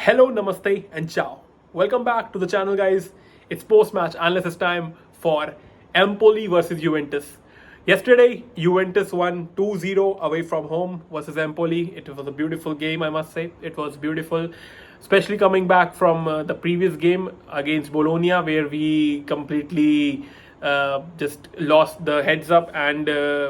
Hello, namaste, and ciao. Welcome back to the channel, guys. It's post-match analysis time for Empoli versus Juventus. Yesterday, Juventus won 2-0 away from home versus Empoli. It was a beautiful game, I must say. It was beautiful, especially coming back from the previous game against Bologna, where we completely just lost the heads up and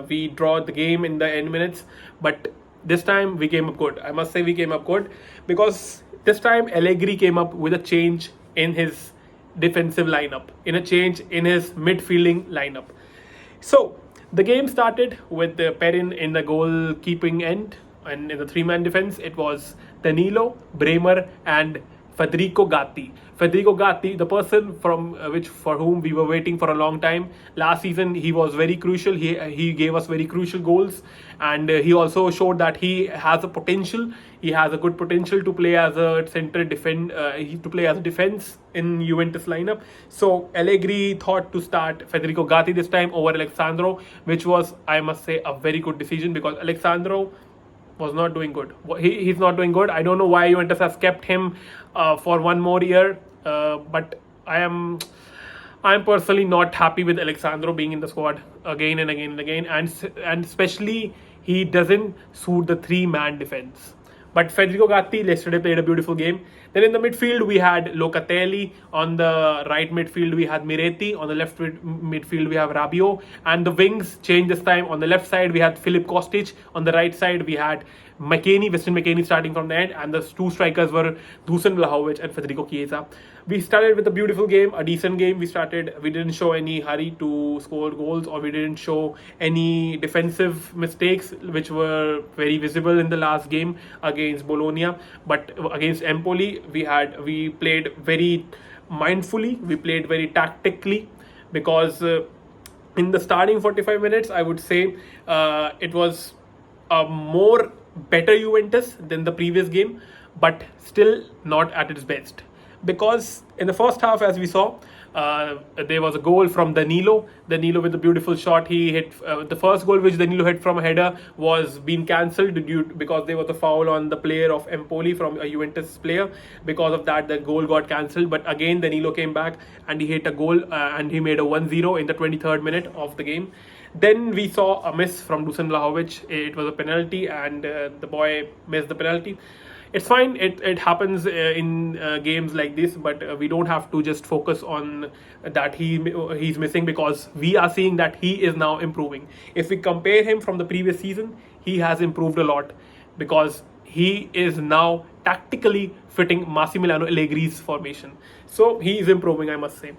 we draw the game in the end minutes. But this time we came up good. I must say we came up good because this time Allegri came up with a change in his defensive lineup, in a change in his midfielding lineup. So the game started with Perrin in the goalkeeping end, and in the three-man defense it was Danilo, Bremer, and Federico Gatti. Federico Gatti, the person from which for whom we were waiting for a long time. Last season, he was very crucial. He gave us very crucial goals, and he also showed that he has a potential. He has a good potential to play as a to play as a defense in Juventus lineup. So Allegri thought to start Federico Gatti this time over Alexandro, which was, I must say, a very good decision because Alexandro was not doing good. He's not doing good. I don't know why Juventus has kept him for one more year, but I'm personally not happy with Alexandro being in the squad again and again and again, and especially he doesn't suit the three-man defense. But Federico Gatti yesterday played a beautiful game. Then in the midfield we had Locatelli. On the right midfield we had Miretti. On the left midfield we have Rabiot. And the wings changed this time. On the left side we had Filip Kostic. On the right side we had Weston McKennie starting from the end, and the two strikers were Dusan Vlahovic and Federico Chiesa. We started with a beautiful game, a decent game. We didn't show any hurry to score goals, or we didn't show any defensive mistakes which were very visible in the last game against Bologna. But against Empoli, we played very mindfully, we played very tactically, because in the starting 45 minutes, I would say it was a more better Juventus than the previous game, but still not at its best. Because in the first half, as we saw, there was a goal from Danilo. Danilo with a beautiful shot. He hit the first goal, which Danilo hit from a header, was being cancelled because there was a foul on the player of Empoli from a Juventus player. Because of that, the goal got cancelled. But again, Danilo came back and he hit a goal, and he made a 1-0 in the 23rd minute of the game. Then we saw a miss from Dusan Vlahovic. It was a penalty, and the boy missed the penalty. It's fine. It happens in games like this, but we don't have to just focus on that he's missing, because we are seeing that he is now improving. If we compare him from the previous season, he has improved a lot, because he is now tactically fitting Massimiliano Allegri's formation. So he is improving, I must say.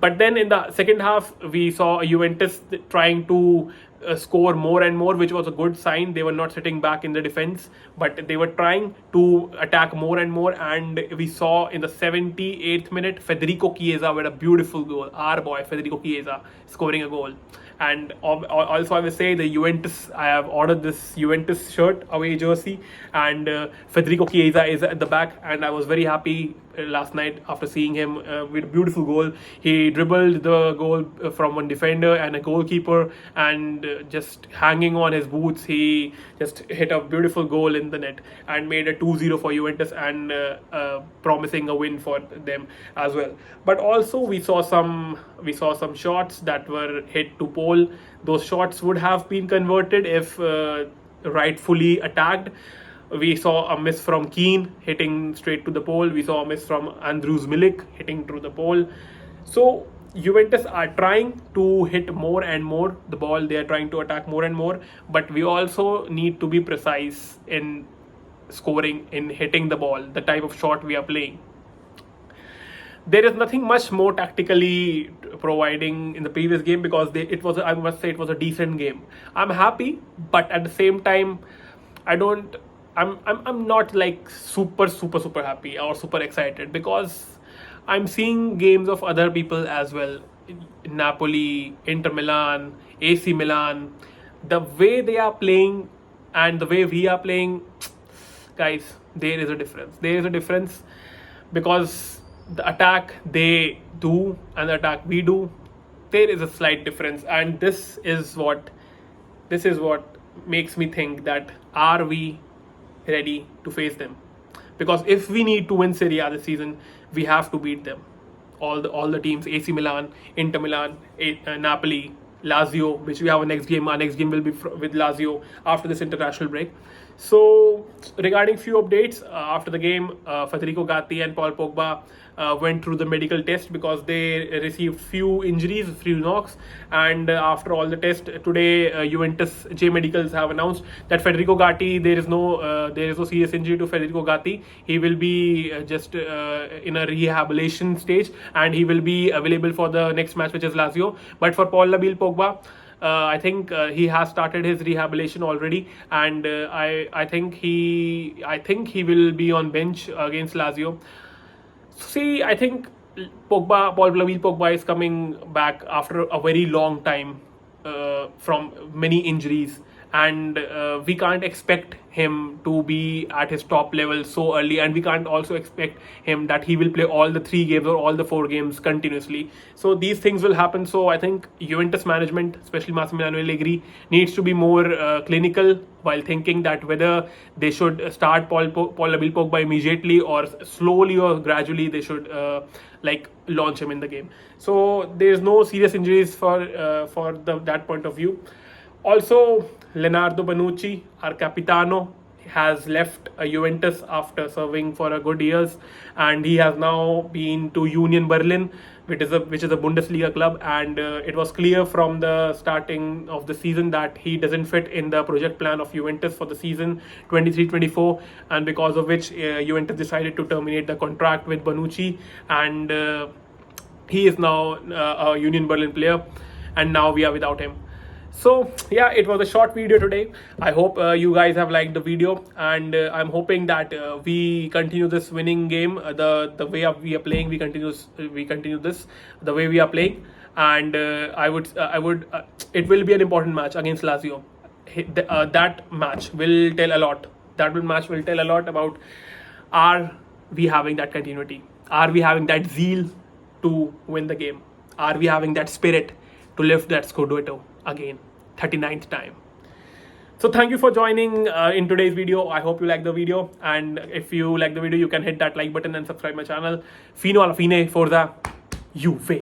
But then in the second half, we saw Juventus trying to score more and more, which was a good sign. They were not sitting back in the defense, but they were trying to attack more and more. And we saw in the 78th minute, Federico Chiesa with a beautiful goal. Our boy, Federico Chiesa, scoring a goal. And also, I will say I have ordered this Juventus shirt, away jersey, and Federico Chiesa is at the back. And I was very happy last night after seeing him with a beautiful goal. He dribbled the goal from one defender and a goalkeeper, and just hanging on his boots, he just hit a beautiful goal in the net and made a 2-0 for Juventus, and promising a win for them as well. But also we saw some shots that were hit to pole. Those shots would have been converted if rightfully attacked. We saw a miss from Keane hitting straight to the pole. We saw a miss from Andrews Milik hitting through the pole. So Juventus are trying to hit more and more the ball. They are trying to attack more and more. But we also need to be precise in scoring, in hitting the ball, the type of shot we are playing. There is nothing much more tactically providing in the previous game, because I must say it was a decent game. I'm happy, but at the same time, I'm not like super happy or super excited, because I'm seeing games of other people as well. Napoli, Inter Milan, AC Milan, the way they are playing and the way we are playing, guys, there is a difference, because the attack they do and the attack we do, there is a slight difference. And this is what makes me think that, are we ready to face them? because if we need to win Seria this season, we have to beat them. All the teams: AC Milan, Inter Milan, Napoli, Lazio, which we have a next game. Our next game will be with Lazio after this international break. So regarding few updates after the game, Federico Gatti and Paul Pogba went through the medical test because they received few injuries, few knocks, and after all the test today, Juventus J Medicals have announced that Federico Gatti, there is no serious injury to Federico Gatti. He will be just in a rehabilitation stage, and he will be available for the next match, which is Lazio. But for Paul Pogba, I think he has started his rehabilitation already, and I think he will be on bench against Lazio. See, I think Paul Pogba is coming back after a very long time from many injuries, and we can't expect him to be at his top level so early, and we can't also expect him that he will play all the 3 games or all the 4 games continuously. So these things will happen. So I think Juventus management, especially Massimiliano Allegri, needs to be more clinical while thinking that whether they should start Paul Pogba immediately, or slowly or gradually they should launch him in the game. So there's no serious injuries for that point of view. Also, Leonardo Bonucci, our capitano, has left Juventus after serving for a good years, and he has now been to Union Berlin, which is a Bundesliga club, and it was clear from the starting of the season that he doesn't fit in the project plan of Juventus for the season 23-24, and because of which Juventus decided to terminate the contract with Bonucci, and he is now a Union Berlin player, and now we are without him. So yeah, it was a short video today. I hope you guys have liked the video, and I'm hoping that we continue this winning game the way we are playing. We continue this the way we are playing, and it will be an important match against Lazio. That match will tell a lot. Match will tell a lot about, are we having that continuity? Are we having that zeal to win the game? Are we having that spirit to lift that Scudetto again, 39th time? So thank you for joining in today's video. I hope you like the video, and if you like the video, you can hit that like button and subscribe my channel. Fino alla fine, Forza Juve.